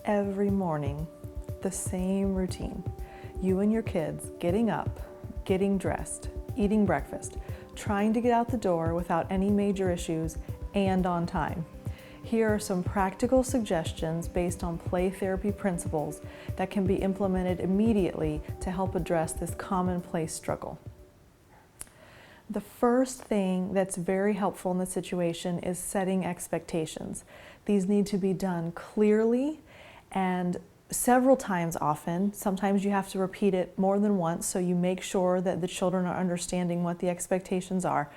every morning, the same routine. You and your kids getting up, getting dressed, eating breakfast, trying to get out the door without any major issues and on time. Here are some practical suggestions based on play therapy principles that can be implemented immediately to help address this commonplace struggle. The first thing that's very helpful in this situation is setting expectations. These need to be done clearly and several times often. Sometimes you have to repeat it more than once so you make sure that the children are understanding what the expectations are.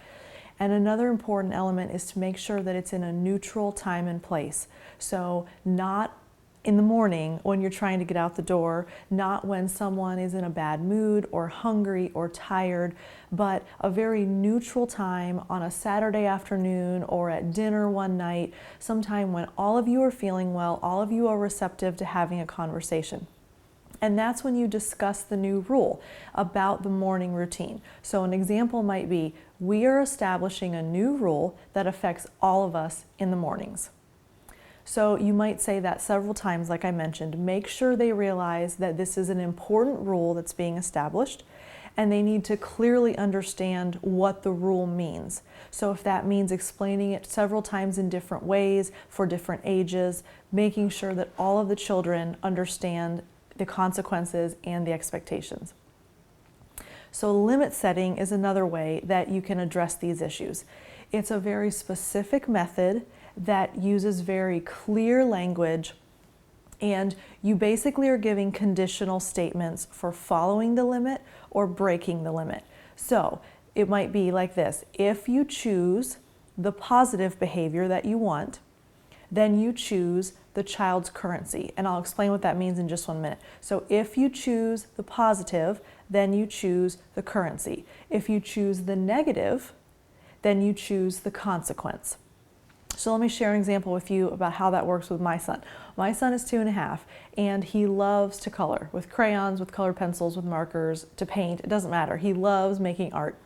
And another important element is to make sure that it's in a neutral time and place. So not in the morning when you're trying to get out the door, not when someone is in a bad mood or hungry or tired, but a very neutral time on a Saturday afternoon or at dinner one night, sometime when all of you are feeling well, all of you are receptive to having a conversation. And that's when you discuss the new rule about the morning routine. So an example might be, we are establishing a new rule that affects all of us in the mornings. So you might say that several times, like I mentioned. Make sure they realize that this is an important rule that's being established, and they need to clearly understand what the rule means. So if that means explaining it several times in different ways for different ages, making sure that all of the children understand the consequences and the expectations. So limit setting is another way that you can address these issues. It's a very specific method that uses very clear language, and you basically are giving conditional statements for following the limit or breaking the limit. So it might be like this: if you choose the positive behavior that you want, then you choose the child's currency. And I'll explain what that means in just 1 minute. So if you choose the positive, then you choose the currency. If you choose the negative, then you choose the consequence. So let me share an example with you about how that works with my son. My son is 2.5, and he loves to color with crayons, with colored pencils, with markers, to paint. It doesn't matter. He loves making art.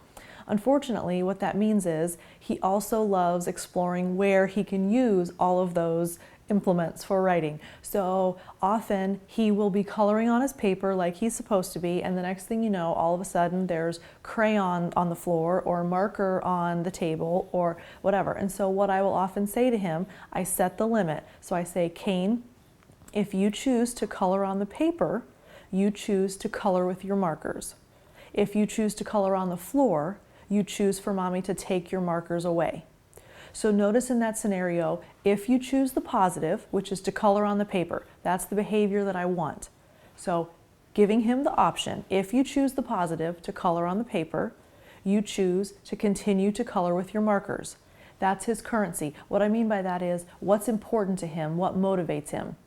Unfortunately, what that means is he also loves exploring where he can use all of those implements for writing. So often he will be coloring on his paper like he's supposed to be, and the next thing you know, all of a sudden there's crayon on the floor or marker on the table or whatever. And so what I will often say to him, I set the limit. So I say, Kane, if you choose to color on the paper, you choose to color with your markers. If you choose to color on the floor, you choose for mommy to take your markers away. So notice in that scenario, if you choose the positive, which is to color on the paper, that's the behavior that I want. So giving him the option, if you choose the positive to color on the paper, you choose to continue to color with your markers. That's his currency. What I mean by that is what's important to him, what motivates him,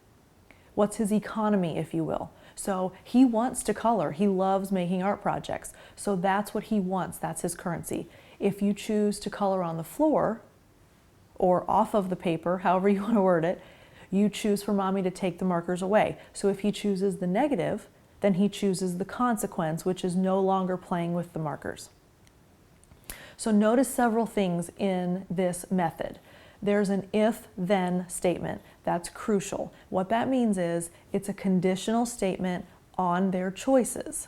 what's his economy, if you will. So he wants to color. He loves making art projects. So that's what he wants. That's his currency. If you choose to color on the floor or off of the paper, however you want to word it, you choose for mommy to take the markers away. So if he chooses the negative, then he chooses the consequence, which is no longer playing with the markers. So notice several things in this method. There's an if-then statement. That's crucial. What that means is it's a conditional statement on their choices.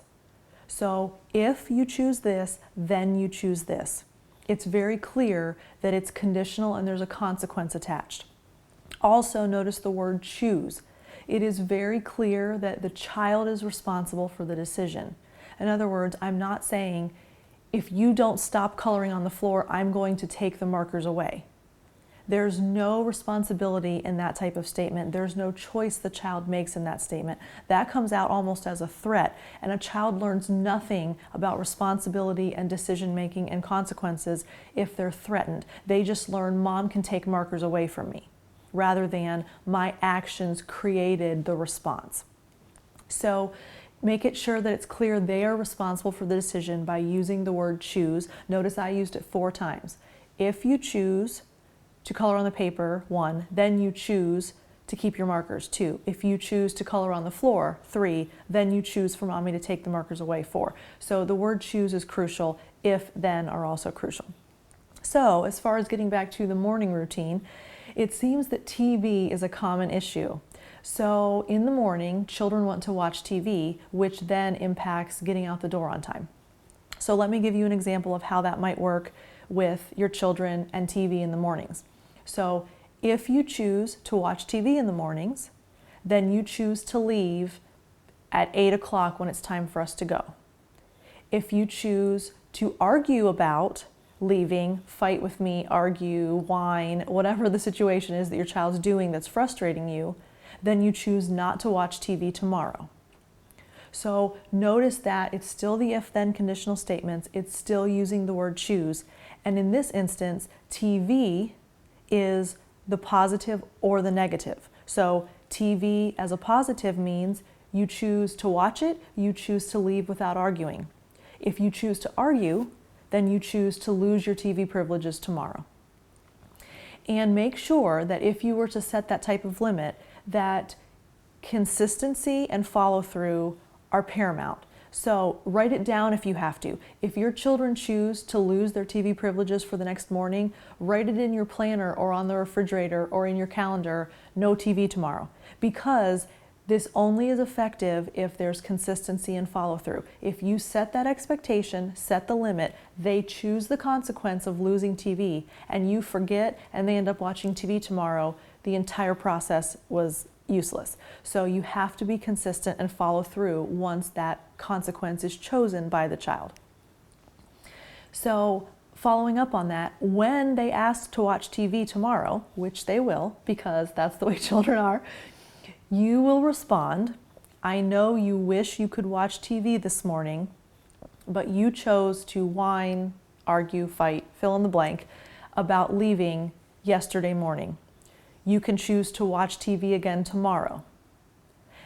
So if you choose this, then you choose this. It's very clear that it's conditional and there's a consequence attached. Also, notice the word choose. It is very clear that the child is responsible for the decision. In other words, I'm not saying, if you don't stop coloring on the floor, I'm going to take the markers away. There's no responsibility in that type of statement. There's no choice the child makes in that statement. That comes out almost as a threat, and a child learns nothing about responsibility and decision-making and consequences if they're threatened. They just learn, Mom can take markers away from me, rather than my actions created the response. So make it sure that it's clear they are responsible for the decision by using the word choose. Notice I used it 4 times. If you choose to color on the paper, 1, then you choose to keep your markers, 2. If you choose to color on the floor, 3, then you choose for mommy to take the markers away, 4. So the word choose is crucial. If, then are also crucial. So as far as getting back to the morning routine, it seems that TV is a common issue. So in the morning, children want to watch TV, which then impacts getting out the door on time. So let me give you an example of how that might work with your children and TV in the mornings. So if you choose to watch TV in the mornings, then you choose to leave at 8 o'clock when it's time for us to go. If you choose to argue about leaving, fight with me, argue, whine, whatever the situation is that your child's doing that's frustrating you, then you choose not to watch TV tomorrow. So notice that it's still the if-then conditional statements, it's still using the word choose, and in this instance, TV is the positive or the negative. So TV as a positive means you choose to watch it, you choose to leave without arguing. If you choose to argue, then you choose to lose your TV privileges tomorrow. And make sure that if you were to set that type of limit, that consistency and follow-through are paramount. So write it down if you have to. If your children choose to lose their TV privileges for the next morning, write it in your planner or on the refrigerator or in your calendar, no TV tomorrow. Because this only is effective if there's consistency and follow-through. If you set that expectation, set the limit, they choose the consequence of losing TV, and you forget and they end up watching TV tomorrow, the entire process was useless. So you have to be consistent and follow through once that consequence is chosen by the child. So following up on that, when they ask to watch TV tomorrow, which they will because that's the way children are, you will respond, I know you wish you could watch TV this morning, but you chose to whine, argue, fight, fill in the blank about leaving yesterday morning. You can choose to watch TV again tomorrow.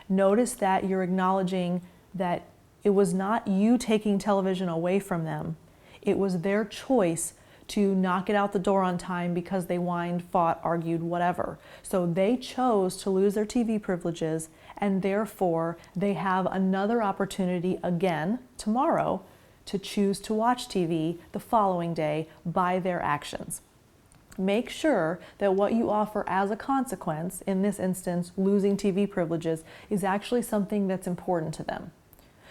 Notice that you're acknowledging that it was not you taking television away from them. It was their choice to not get out the door on time because they whined, fought, argued, whatever. So they chose to lose their TV privileges, and therefore they have another opportunity again tomorrow to choose to watch TV the following day by their actions. Make sure that what you offer as a consequence, in this instance, losing TV privileges, is actually something that's important to them.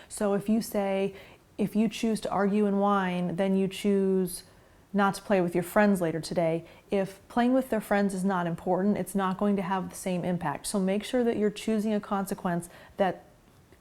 So if you say, if you choose to argue and whine, then you choose not to play with your friends later today. If playing with their friends is not important, it's not going to have the same impact. So make sure that you're choosing a consequence that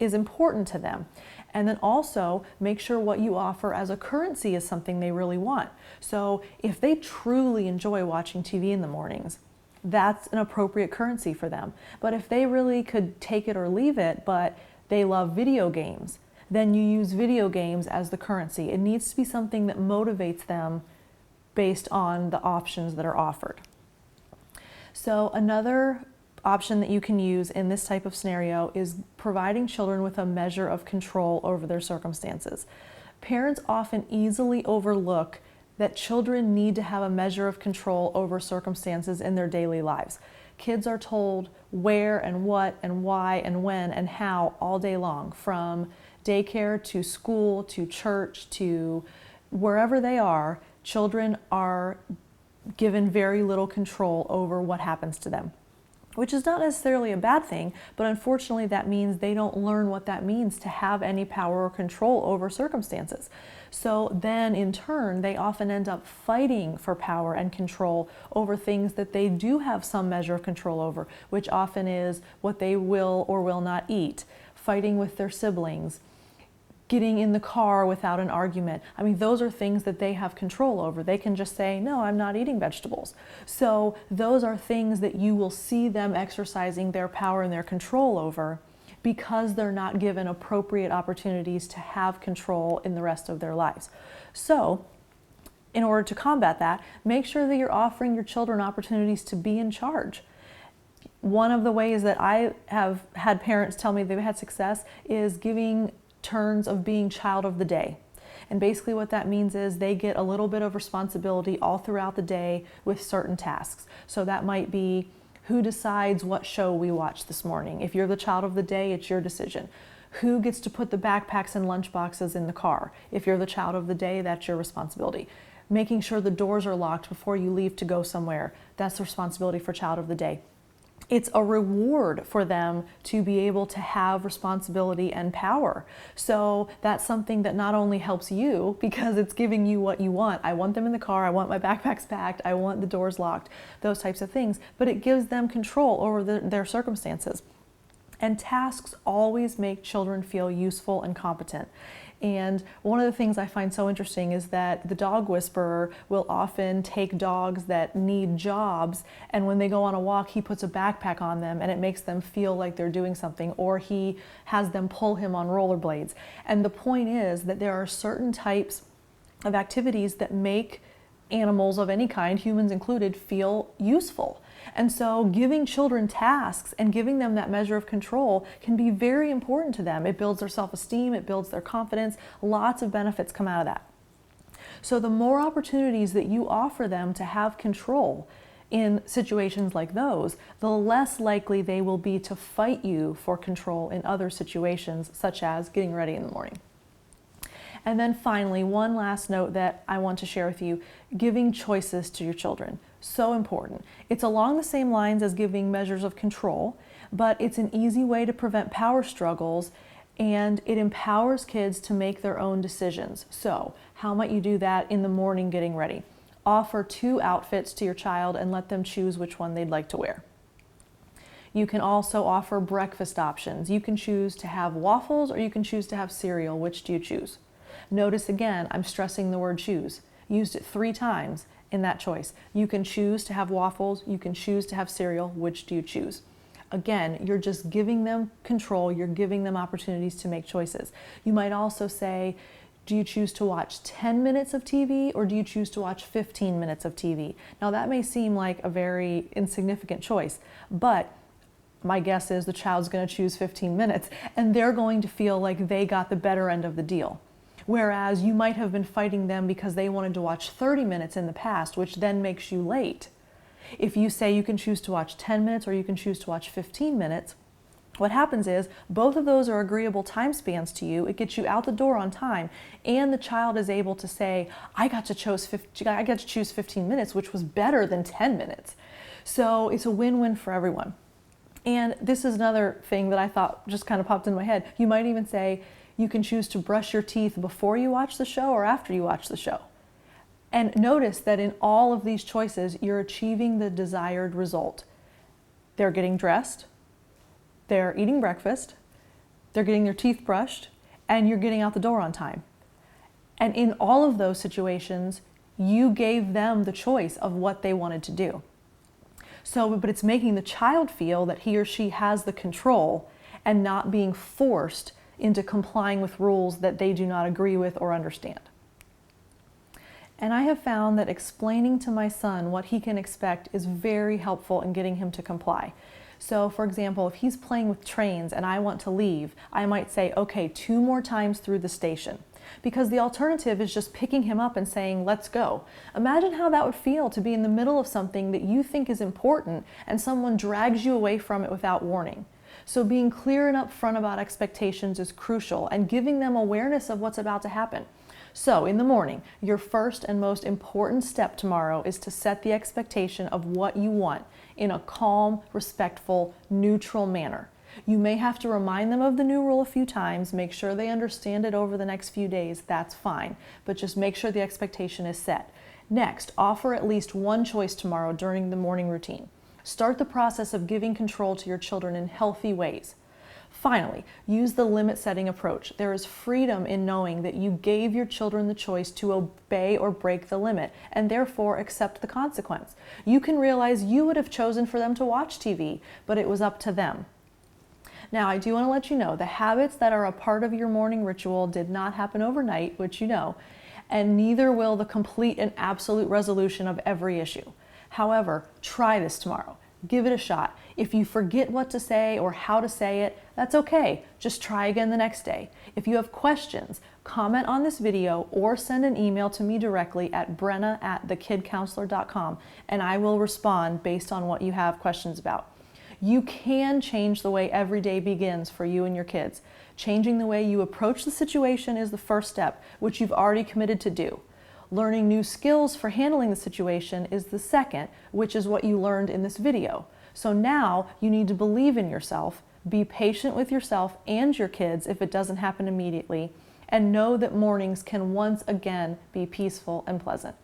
is important to them. And then also make sure what you offer as a currency is something they really want. So if they truly enjoy watching TV in the mornings, that's an appropriate currency for them. But if they really could take it or leave it, but they love video games, then you use video games as the currency. It needs to be something that motivates them based on the options that are offered. So another option that you can use in this type of scenario is providing children with a measure of control over their circumstances. Parents often easily overlook that children need to have a measure of control over circumstances in their daily lives. Kids are told where and what and why and when and how all day long, from daycare to school to church to wherever they are. Children are given very little control over what happens to them, which is not necessarily a bad thing, but unfortunately that means they don't learn what that means to have any power or control over circumstances. So then in turn, they often end up fighting for power and control over things that they do have some measure of control over, which often is what they will or will not eat, fighting with their siblings, getting in the car without an argument. I mean, those are things that they have control over. They can just say, no, I'm not eating vegetables. So those are things that you will see them exercising their power and their control over because they're not given appropriate opportunities to have control in the rest of their lives. So in order to combat that, make sure that you're offering your children opportunities to be in charge. One of the ways that I have had parents tell me they've had success is giving turns of being child of the day. And basically what that means is they get a little bit of responsibility all throughout the day with certain tasks. So that might be who decides what show we watch this morning. If you're the child of the day, it's your decision. Who gets to put the backpacks and lunch boxes in the car? If you're the child of the day, that's your responsibility. Making sure the doors are locked before you leave to go somewhere, that's the responsibility for child of the day. It's a reward for them to be able to have responsibility and power. So that's something that not only helps you because it's giving you what you want. I want them in the car, I want my backpacks packed, I want the doors locked, those types of things. But it gives them control over their circumstances. And tasks always make children feel useful and competent. And one of the things I find so interesting is that the dog whisperer will often take dogs that need jobs, and when they go on a walk, he puts a backpack on them and it makes them feel like they're doing something, or he has them pull him on rollerblades. And the point is that there are certain types of activities that make animals of any kind, humans included, feel useful. And so giving children tasks and giving them that measure of control can be very important to them. It builds their self-esteem, it builds their confidence, lots of benefits come out of that. So the more opportunities that you offer them to have control in situations like those, the less likely they will be to fight you for control in other situations, such as getting ready in the morning. And then finally, one last note that I want to share with you, giving choices to your children. So important. It's along the same lines as giving measures of control, but it's an easy way to prevent power struggles, and it empowers kids to make their own decisions. So how might you do that in the morning getting ready? Offer 2 outfits to your child and let them choose which one they'd like to wear. You can also offer breakfast options. You can choose to have waffles or you can choose to have cereal. Which do you choose? Notice again, I'm stressing the word choose. Used it 3 times in that choice. You can choose to have waffles, you can choose to have cereal. Which do you choose? Again, you're just giving them control, you're giving them opportunities to make choices. You might also say, do you choose to watch 10 minutes of TV or do you choose to watch 15 minutes of TV? Now that may seem like a very insignificant choice, but my guess is the child's going to choose 15 minutes and they're going to feel like they got the better end of the deal. Whereas you might have been fighting them because they wanted to watch 30 minutes in the past, which then makes you late. If you say you can choose to watch 10 minutes or you can choose to watch 15 minutes, what happens is both of those are agreeable time spans to you. It gets you out the door on time, and the child is able to say, I got to choose 15 minutes, which was better than 10 minutes. So it's a win-win for everyone. And this is another thing that I thought just kind of popped in my head. You might even say, you can choose to brush your teeth before you watch the show or after you watch the show. And notice that in all of these choices, you're achieving the desired result. They're getting dressed, they're eating breakfast, they're getting their teeth brushed, and you're getting out the door on time. And in all of those situations, you gave them the choice of what they wanted to do. So, but it's making the child feel that he or she has the control and not being forced into complying with rules that they do not agree with or understand. And I have found that explaining to my son what he can expect is very helpful in getting him to comply. So for example, if he's playing with trains and I want to leave, I might say, okay, 2 more times through the station. Because the alternative is just picking him up and saying, let's go. Imagine how that would feel to be in the middle of something that you think is important and someone drags you away from it without warning. So being clear and upfront about expectations is crucial, and giving them awareness of what's about to happen. So in the morning, your first and most important step tomorrow is to set the expectation of what you want in a calm, respectful, neutral manner. You may have to remind them of the new rule a few times, make sure they understand it over the next few days, that's fine, but just make sure the expectation is set. Next, offer at least 1 choice tomorrow during the morning routine. Start the process of giving control to your children in healthy ways. Finally, use the limit-setting approach. There is freedom in knowing that you gave your children the choice to obey or break the limit, and therefore accept the consequence. You can realize you would have chosen for them to watch TV, but it was up to them. Now, I do want to let you know the habits that are a part of your morning ritual did not happen overnight, which you know, and neither will the complete and absolute resolution of every issue. However, try this tomorrow. Give it a shot. If you forget what to say or how to say it, that's okay. Just try again the next day. If you have questions, comment on this video or send an email to me directly at brenna@thekidcounselor.com, and I will respond based on what you have questions about. You can change the way every day begins for you and your kids. Changing the way you approach the situation is the first step, which you've already committed to do. Learning new skills for handling the situation is the second, which is what you learned in this video. So now you need to believe in yourself, be patient with yourself and your kids if it doesn't happen immediately, and know that mornings can once again be peaceful and pleasant.